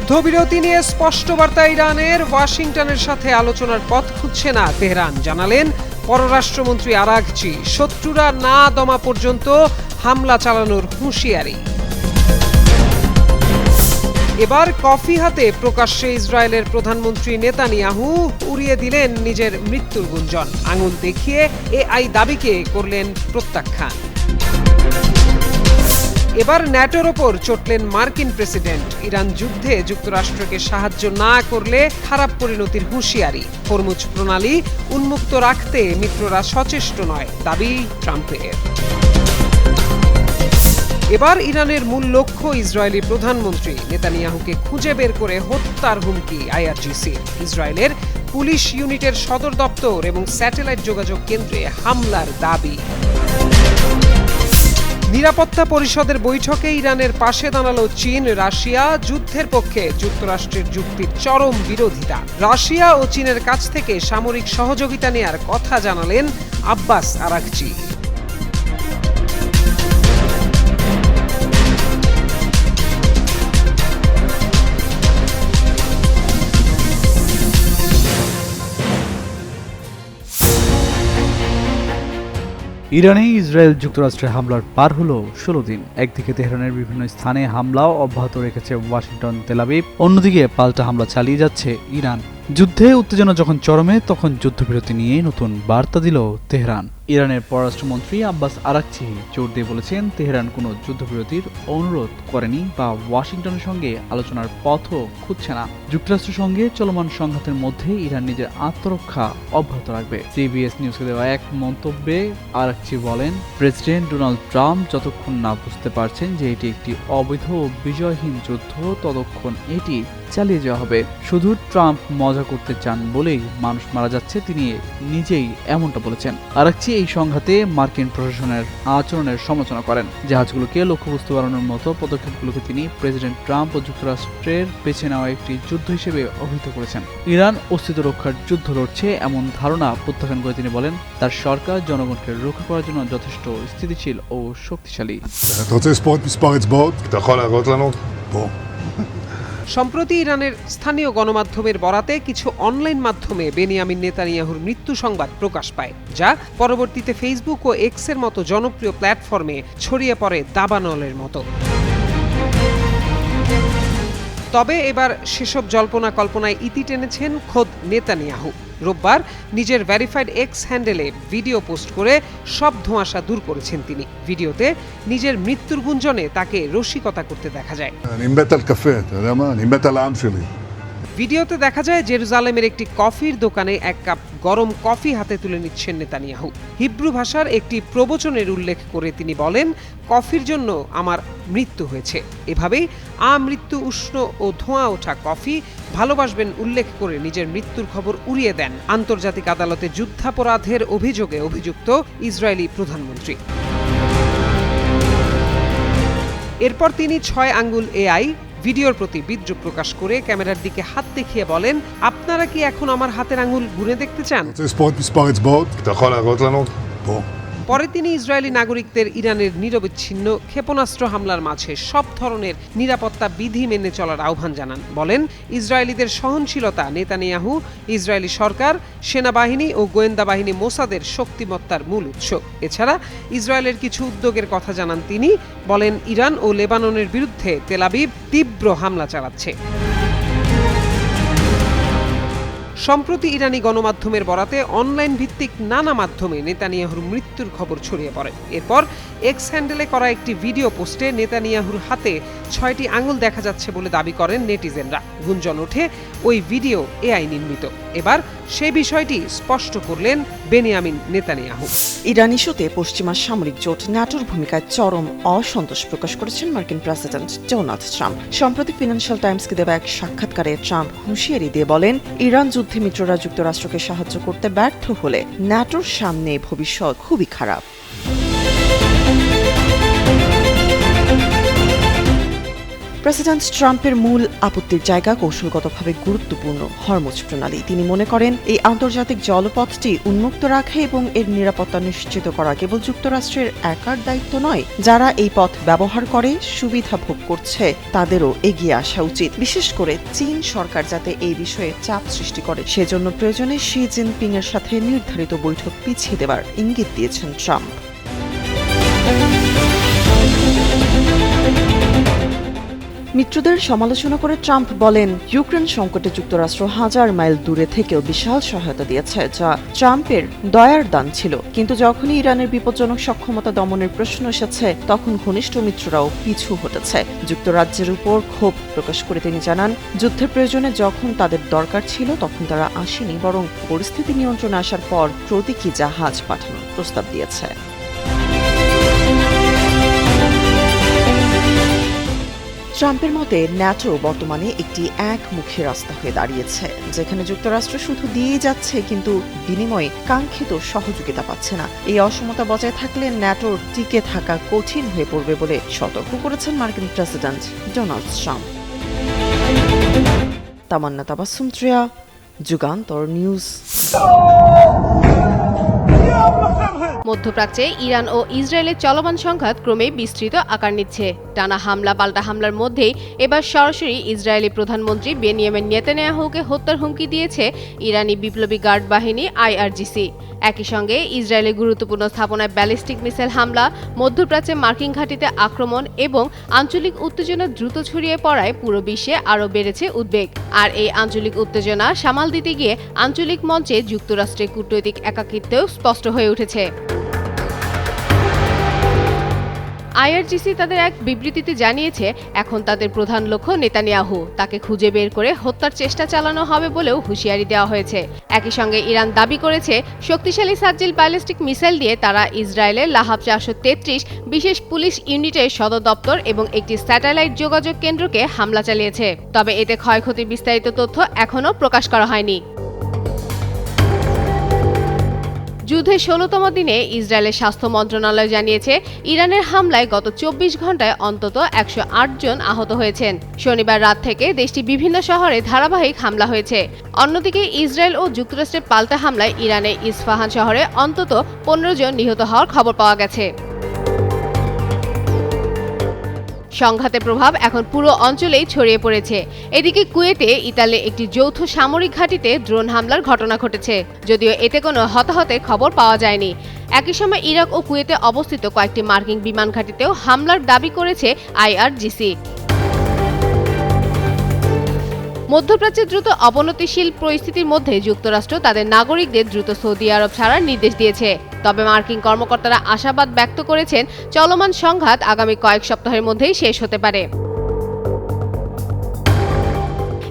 যুদ্ধবিরতি নিয়ে স্পষ্ট বার্তা ইরানের, ওয়াশিংটনের সাথে আলোচনার পথ খুঁজছে না তেহরান, জানালেন পররাষ্ট্রমন্ত্রী আরাঘচি। শত্রুরা না দমা পর্যন্ত হামলা চালানোর হুঁশিয়ারি। এবার কফি হাতে প্রকাশ্যে ইসরায়েলের প্রধানমন্ত্রী নেতানিয়াহু উড়িয়ে দিলেন নিজের মৃত্যুর গুঞ্জন, আঙুল দেখিয়ে এআই দাবিকে করলেন প্রত্যাখ্যান। এবার ন্যাটোর ওপর চটলেন মার্কিন প্রেসিডেন্ট, ইরান যুদ্ধে যুক্তরাষ্ট্রকে সাহায্য না করলে খারাপ পরিণতির হুঁশিয়ারি। হরমুজ প্রণালী উন্মুক্ত রাখতে মিত্ররা সচেষ্ট নয়, দাবি ট্রাম্পের। এবার ইরানের মূল লক্ষ্য ইসরায়েলি প্রধানমন্ত্রী নেতানিয়াহুকে খুঁজে বের করে হত্যার হুমকি আইআরজিসির। ইসরায়েলের পুলিশ ইউনিটের সদর দপ্তর এবং স্যাটেলাইট যোগাযোগ কেন্দ্রে হামলার দাবি। নিরাপত্তা পরিষদের বৈঠকে ইরানের পাশে দাঁড়ালো চীন, রাশিয়া। যুদ্ধের পক্ষে যুক্তরাষ্ট্রের যুক্তির চরম বিরোধিতা। রাশিয়া ও চীনের কাছ থেকে সামরিক সহযোগিতা নেয়ার কথা জানালেন আব্বাস আরাঘচি। ইরানে ইসরায়েল যুক্তরাষ্ট্রের হামলার পার হলো 16 দিন। একদিকে তেহরানের বিভিন্ন স্থানে হামলাও অব্যাহত রেখেছে ওয়াশিংটন, তেল আবিব, অন্যদিকে পাল্টা হামলা চালিয়ে যাচ্ছে ইরান। যুদ্ধে উত্তেজনা যখন চরমে, তখন যুদ্ধবিরতি নিয়ে নতুন বার্তা দিল তেহরান। ইরানের পররাষ্ট্রমন্ত্রী আব্বাস আরাঘচি জোর দিয়ে বলেছেন, তেহরান কোনো যুদ্ধবিরতির অনুরোধ করেনি বা ওয়াশিংটনের সঙ্গে আলোচনার পথও খুঁজছে না। যুক্তরাষ্ট্রের সঙ্গে চলমান সংঘাতের মধ্যে ইরান নিজের আত্মরক্ষা অব্যাহত রাখবে। সিবিএস নিউজকে দেওয়া এক মন্তব্যে আরাঘচি বলেন, প্রেসিডেন্ট ডোনাল্ড ট্রাম্প যতক্ষণ না বুঝতে পারছেন যে এটি একটি অবৈধ ও বিজয়হীন যুদ্ধ, ততক্ষণ এটি চালিয়ে যাওয়া হবে। শুধু ট্রাম্প মজা করতে চান বলেই মানুষ মারা যাচ্ছে, তিনি নিজেই এমনটা বলেছেন। আরাঘচি এই সংঘাতে মার্কিন প্রশাসনের আচরণের সমালোচনা করেন। জাহাজগুলোকে লক্ষ্যবস্তু বাড়ানোর মতো পদক্ষেপগুলোকে তিনি প্রেসিডেন্ট ট্রাম্প ও যুক্তরাষ্ট্রের বেছে নেওয়া একটি যুদ্ধ হিসেবে অভিহিত করেছেন। ইরান অস্তিত্ব রক্ষার যুদ্ধ লড়ছে এমন ধারণা প্রত্যাখ্যান করে তিনি বলেন, তার সরকার জনগণকে রক্ষা করার জন্য যথেষ্ট স্থিতিশীল ও শক্তিশালী। সম্প্রতি ইরানের স্থানীয় গণমাধ্যমের বরাতে কিছু অনলাইন মাধ্যমে বেনিয়ামিন নেতানিয়াহুর মৃত্যু সংবাদ প্রকাশ পায়, যা পরবর্তীতে ফেসবুক ও এক্সের মতো জনপ্রিয় প্ল্যাটফর্মে ছড়িয়ে পড়ে দাবানলের মতো। তবে এবার সেসব জল্পনা কল্পনায় ইতি টেনেছেন খোদ নেতানিয়াহু। রোববার নিজের ভেরিফাইড এক্স হ্যান্ডেলে ভিডিও পোস্ট করে সব ধোঁয়াশা দূর করেছেন তিনি। ভিডিওতে নিজের মৃত্যুর গুঞ্জনে তাকে রসিকতা করতে দেখা যায়। ভিডিওতে দেখা যায় জেরুজালেমের একটি কফির দোকানে এক কাপ গরম কফি হাতে তুলে নিচ্ছেন নেতানিয়াহু। হিব্রু ভাষার একটি প্রবচনের উল্লেখ করে তিনি বলেন, কফির জন্য আমার মৃত্যু হয়েছে। এভাবেই আমৃত্যু উষ্ণ ও ধোঁয়া ওঠা কফি ভালোবাসবেন উল্লেখ করে নিজের মৃত্যুর খবর উড়িয়ে দেন আন্তর্জাতিক আদালতে যুদ্ধাপরাধের অভিযোগে অভিযুক্ত ইসরায়েলি প্রধানমন্ত্রী। এরপর তিনি 6 আঙ্গুল এআই ভিডিওর প্রতি বিদ্রুপ প্রকাশ করে ক্যামেরার দিকে হাত দেখিয়ে বলেন, আপনারা কি এখন আমার হাতের আঙ্গুল গুনে দেখতে চান? পরে তিনি ইসরায়েলি নাগরিকদের ইরানের নিরবিচ্ছিন্ন ক্ষেপণাস্ত্র হামলার মাঝে সব ধরনের নিরাপত্তা বিধি মেনে চলার আহ্বান জানান। বলেন, ইসরায়েলিদের সহনশীলতা নেতানিয়াহু, ইসরায়েলি সরকার, সেনাবাহিনী ও গোয়েন্দা বাহিনী মোসাদের শক্তিমত্তার মূল উৎস। এছাড়া ইসরায়েলের কিছু উদ্যোগের কথা জানান তিনি। বলেন, ইরান ও লেবাননের বিরুদ্ধে তেল আবিব তীব্র হামলা চালাচ্ছে। সম্প্রতি ইরানি গণমাধ্যমের বরাতে অনলাইন ভিত্তিক নানা মাধ্যমে নেতানিয়াহুর মৃত্যুর খবর ছড়িয়ে পড়ে। এরপর এক্স হ্যান্ডেলে করা একটি ভিডিও পোস্টে নেতানিয়াহুর হাতে 6টি আঙুল দেখা যাচ্ছে বলে দাবি করেন নেটিজেনরা। গুঞ্জন ওঠে ওই ভিডিও এআই নির্মিত। এবার সেই বিষয়টি স্পষ্ট করলেন বেনিয়ামিন নেতানিয়াহু। ইরান ইস্যুতে পশ্চিমা সামরিক জোট ন্যাটোর ভূমিকায় চরম অসন্তোষ প্রকাশ করেছেন মার্কিন প্রেসিডেন্ট ডোনাল্ড ট্রাম্প। সম্প্রতি ফিনান্সিয়াল টাইমসকে দেওয়া এক সাক্ষাৎকারে ট্রাম্প হুঁশিয়ারি দিয়ে বলেন, ইরান যুদ্ধে মিত্ররা যুক্তরাষ্ট্রকে সাহায্য করতে ব্যর্থ হলে ন্যাটোর সামনে ভবিষ্যৎ খুবই খারাপ। প্রেসিডেন্ট ট্রাম্পের মূল আপত্তির জায়গা কৌশলগতভাবে গুরুত্বপূর্ণ হরমুজ প্রণালী। তিনি মনে করেন এই আন্তর্জাতিক জলপথটি উন্মুক্ত রাখা এবং এর নিরাপত্তা নিশ্চিত করা কেবল যুক্তরাষ্ট্রের একার দায়িত্ব নয়, যারা এই পথ ব্যবহার করে সুবিধা ভোগ করছে তাদেরও এগিয়ে আসা উচিত। বিশেষ করে চীন সরকার যাতে এই বিষয়ে চাপ সৃষ্টি করে সেজন্য প্রয়োজনে শি জিনপিং এর সাথে নির্ধারিত বৈঠক পিছিয়ে দেবার ইঙ্গিত দিয়েছেন ট্রাম্প। মিত্রদের সমালোচনা করে ট্রাম্প বলেন, ইউক্রেন সংকটে যুক্তরাষ্ট্র হাজার মাইল দূরে থেকেও বিশাল সহায়তা দিয়েছে, যা ট্রাম্পের দয়ার দান ছিল। কিন্তু যখনই ইরানের বিপজ্জনক সক্ষমতা দমনের প্রশ্ন এসেছে তখন ঘনিষ্ঠ মিত্ররাও পিছু হটেছে। যুক্তরাজ্যের উপর ক্ষোভ প্রকাশ করে তিনি জানান, যুদ্ধের প্রয়োজনে যখন তাদের দরকার ছিল তখন তারা আসেনি, বরং পরিস্থিতি নিয়ন্ত্রণে আসার পর প্রতীকী জাহাজ পাঠানোর প্রস্তাব দিয়েছে। ট্রাম্পের মতে ন্যাটো বর্তমানে একটি একমুখী রাস্তা হয়ে দাঁড়িয়েছে, যেখানে যুক্তরাষ্ট্র শুধু দিয়ে যাচ্ছে কিন্তু বিনিময়ে কাঙ্ক্ষিত সহযোগিতা পাচ্ছে না। এই অসমতা বজায় থাকলে ন্যাটোর টিকে থাকা কঠিন হয়ে পড়বে বলে সতর্ক করেছেন মার্কিন প্রেসিডেন্ট ডোনাল্ড ট্রাম্প। তামান্না তাবাসসুম ত্রিয়া, যুগান্তর নিউজ। মধ্যপ্রাচ্যে ইরান ও ইসরায়েলের চলমান সংঘাত ক্রমেই বিস্তৃত আকার নিচ্ছে। টানা হামলা পাল্টা হামলার মধ্যেই এবার সরাসরি ইসরায়েলি প্রধানমন্ত্রী বেনিয়ামিন নেতানিয়াহুকে হত্যার হুমকি দিয়েছে ইরানি বিপ্লবী গার্ড বাহিনী আইআরজিসি। একই সঙ্গে ইসরায়েলের গুরুত্বপূর্ণ স্থাপনায় ব্যালিস্টিক মিসাইল হামলা, মধ্যপ্রাচ্যে মার্কিন ঘাঁটিতে আক্রমণ এবং আঞ্চলিক উত্তেজনা দ্রুত ছড়িয়ে পড়ায় পুরো বিশ্বে আরও বেড়েছে উদ্বেগ। আর এই আঞ্চলিক উত্তেজনা সামাল দিতে গিয়ে আঞ্চলিক মঞ্চে যুক্তরাষ্ট্রের কূটনৈতিক একাকিত্বও স্পষ্ট হয়ে উঠেছে। আইআরজিসি তাদের এক বিবৃতিতে জানিয়েছে, এখন তাদের প্রধান লক্ষ্য নেতানিয়াহু। তাকে খুঁজে বের করে হত্যার চেষ্টা চালানো হবে বলেও হুঁশিয়ারি দেওয়া হয়েছে। একই সঙ্গে ইরান দাবি করেছে, শক্তিশালী সার্জিল ব্যালিস্টিক মিসাইল দিয়ে তারা ইসরায়েলের লাহাব 433 বিশেষ পুলিশ ইউনিটের সদর দপ্তর এবং একটি স্যাটেলাইট যোগাযোগ কেন্দ্রকে হামলা চালিয়েছে। তবে এতে ক্ষয়ক্ষতির বিস্তারিত তথ্য এখনও প্রকাশ করা হয়নি। যুদ্ধের 16তম দিনে ইসরায়েলের স্বাস্থ্য মন্ত্রণালয় জানিয়েছে, ইরানের হামলায় গত 24 ঘন্টায় অন্তত 108 জন আহত হয়েছেন। শনিবার রাত থেকে দেশটির বিভিন্ন শহরে ধারাবাহিক হামলা হয়েছে। অন্যদিকে ইসরায়েল ও যুক্তরাষ্ট্রের পাল্টা হামলায় ইরানের ইস্পাহান শহরে অন্তত 15 জন নিহত হওয়ার খবর পাওয়া গেছে। সংঘাতের প্রভাব এখন পুরো অঞ্চলেই ছড়িয়ে পড়েছে। এদিকে কুয়েতে ইতালির একটি যৌথ সামরিক ঘাঁটিতে ড্রোন হামলার ঘটনা ঘটেছে, যদিও এতে কোনো হতাহতের খবর পাওয়া যায়নি। একই সময় ইরাক ও কুয়েতে অবস্থিত কয়েকটি মার্কিন বিমান ঘাঁটিতেও হামলার দাবি করেছে আইআরজিসি। মধ্যপ্রাচ্যে দ্রুত অবনতিশীল পরিস্থিতির মধ্যে যুক্তরাষ্ট্র তাদের নাগরিকদের দ্রুত সৌদি আরব ছাড়ার নির্দেশ দিয়েছে। তবে মার্কিন কর্মকর্তারা আশাবাদ ব্যক্ত করেছেন, চলমান সংঘাত আগামী কয়েক সপ্তাহের মধ্যেই শেষ হতে পারে।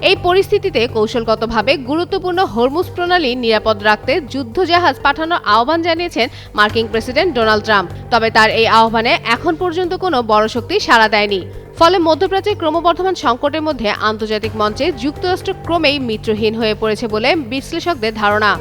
এই পরিস্থিতিতে কৌশলগতভাবে গুরুত্বপূর্ণ হরমুজ প্রণালী নিরাপদ রাখতে যুদ্ধজাহাজ পাঠানোর আহ্বান জানিয়েছেন মার্কিন প্রেসিডেন্ট ডোনাল্ড ট্রাম্প। তবে তার এই আহ্বানে এখন পর্যন্ত কোনো বড় শক্তি সাড়া দেয়নি। ফলে মধ্যপ্রাচ্যের ক্রমবর্ধমান সংকটের মধ্যে আন্তর্জাতিক মঞ্চে যুক্তরাষ্ট্র ক্রমেই মিত্রহীন হয়ে পড়েছে বলে বিশ্লেষকদের ধারণা।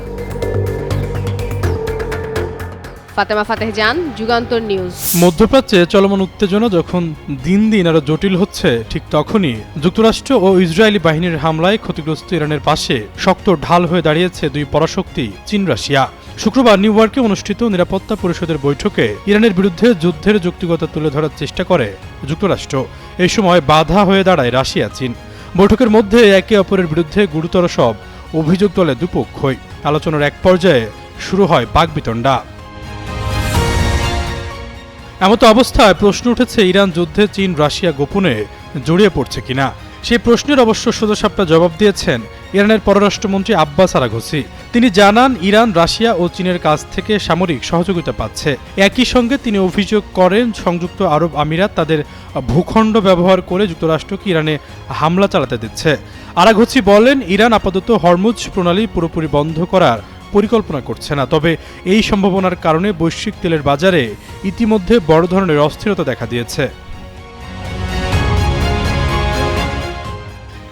ফাতেমা ফাতেহজান, যুগান্তর নিউজ। মধ্যপ্রাচ্যে চলমান উত্তেজনা যখন দিন দিন আরো জটিল হচ্ছে, ঠিক তখনই যুক্তরাষ্ট্র ও ইসরায়েলি বাহিনীর হামলায় ক্ষতিগ্রস্ত ইরানের পাশে শক্ত ঢাল হয়ে দাঁড়িয়েছে দুই পরাশক্তি চীন রাশিয়া। শুক্রবার নিউ ইয়র্কে অনুষ্ঠিত নিরাপত্তা পরিষদের বৈঠকে ইরানের বিরুদ্ধে যুদ্ধের যৌক্তিকতা তুলে ধরার চেষ্টা করে যুক্তরাষ্ট্র। এই সময় বাধা হয়ে দাঁড়ায় রাশিয়া চীন। বৈঠকের মধ্যে একে অপরের বিরুদ্ধে গুরুতর সব অভিযোগ তোলে দুপক্ষই। আলোচনার এক পর্যায়ে শুরু হয় বাকবিতণ্ডা। এমত অবস্থায় প্রশ্ন উঠেছে, ইরান যুদ্ধে চীন রাশিয়া গোপনে জড়িয়ে পড়ছে কিনা। সেই প্রশ্নের অবশ্য সোজাসাপটা জবাব দিয়েছেন ইরানের পররাষ্ট্রমন্ত্রী আব্বাস আরাঘচি। তিনি জানান, ইরান রাশিয়া ও চীনের কাছ থেকে সামরিক সহযোগিতা পাচ্ছে। একই সঙ্গে তিনি অভিযোগ করেন, সংযুক্ত আরব আমিরাত তাদের ভূখণ্ড ব্যবহার করে যুক্তরাষ্ট্রকে ইরানে হামলা চালাতে দিচ্ছে। আরাঘচি বলেন, ইরান আপাতত হরমুজ প্রণালী পুরোপুরি বন্ধ করার পরিকল্পনা করছে না। তবে এই সম্ভাবনার কারণে বৈশ্বিক তেলের বাজারে ইতিমধ্যে বড় ধরনের অস্থিরতা দেখা দিয়েছে।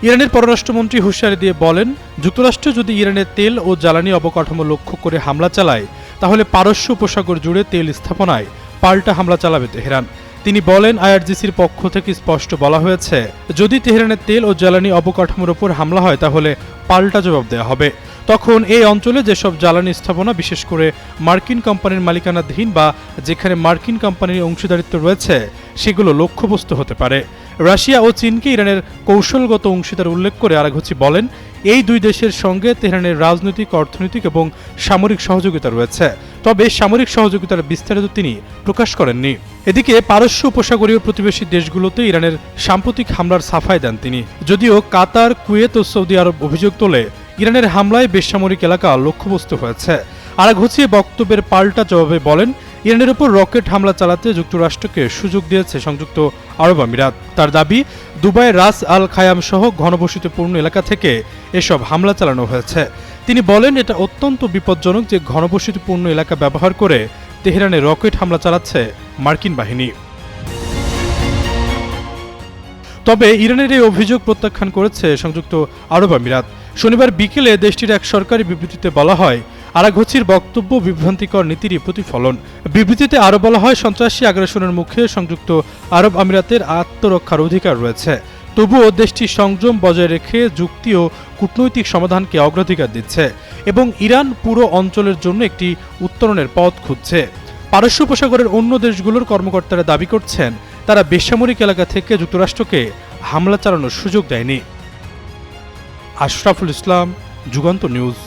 ইরানের পররাষ্ট্রমন্ত্রী হুঁশিয়ারি দিয়ে বলেন, যুক্তরাষ্ট্র যদি ইরানের তেল ও জ্বালানি অবকাঠামো লক্ষ্য করে হামলা চালায়, তাহলে পারস্য উপসাগর জুড়ে তেল স্থাপনায় পাল্টা হামলা চালাবে তেহরান। তিনি বলেন, আইআরজিসির পক্ষ থেকে স্পষ্ট বলা হয়েছে, যদি তেহরানের তেল ও জ্বালানি অবকাঠামোর ওপর হামলা হয় তাহলে পাল্টা জবাব দেওয়া হবে। তখন এই অঞ্চলে যেসব জ্বালানি স্থাপনা বিশেষ করে মার্কিন কোম্পানির মালিকানাধীন বা যেখানে মার্কিন কোম্পানির অংশীদারিত্ব রয়েছে সেগুলো লক্ষ্যবস্তু হতে পারে। রাশিয়া ও চীনকে ইরানের কৌশলগত অংশীদার উল্লেখ করে আরাঘচি বলেন, এই দুই দেশের সঙ্গে তেহরানের রাজনৈতিক, অর্থনৈতিক এবং সামরিক সহযোগিতা রয়েছে, তবে সামরিক সহযোগিতার বিস্তারিত তিনি প্রকাশ করেননি। এদিকে পারস্য উপসাগরীয় প্রতিবেশী দেশগুলোতে ইরানের সাম্প্রতিক হামলার সাফাই দেন তিনি। যদিও কাতার, কুয়েত ও সৌদি আরব অভিযোগ তোলে ইরানের হামলায় বেসামরিক এলাকা লক্ষ্যবস্তু হয়েছে। আরাঘচি বক্তব্যের পাল্টা জবাবে বলেন, ইরানের উপর রকেট হামলা চালাতে যুক্তরাষ্ট্রকে সুযোগ দিয়েছে সংযুক্ত আরব আমিরাত। তার দাবি, দুবাইয়ের রাস আল খায়াম সহ ঘনবসতিপূর্ণ এলাকা থেকে এসব হামলা চালানো হয়েছে। তিনি বলেন, এটা অত্যন্ত বিপজ্জনক যে ঘনবসতিপূর্ণ এলাকা ব্যবহার করে তেহরানে রকেট হামলা চালাচ্ছে মার্কিন বাহিনী। তবে ইরানের এই অভিযোগ প্রত্যাখ্যান করেছে সংযুক্ত আরব আমিরাত। শনিবার বিকেলে দেশটির এক সরকারি বিবৃতিতে বলা হয়, আরাঘচির বক্তব্য বিভ্রান্তিকর নীতিরই প্রতিফলন। বিবৃতিতে আরও বলা হয়, সন্ত্রাসী আগ্রাসনের মুখে সংযুক্ত আরব আমিরাতের আত্মরক্ষার অধিকার রয়েছে, তবুও দেশটি সংযম বজায় রেখে যুক্তি ও কূটনৈতিক সমাধানকে অগ্রাধিকার দিচ্ছে এবং ইরান পুরো অঞ্চলের জন্য একটি উত্তরণের পথ খুঁজছে। পারস্য উপসাগরের অন্য দেশগুলোর কর্মকর্তারা দাবি করছেন, তারা বেসামরিক এলাকা থেকে যুক্তরাষ্ট্রকে হামলা চালানোর সুযোগ দেয়নি। আশরাফুল ইসলাম, যুগান্তর নিউজ।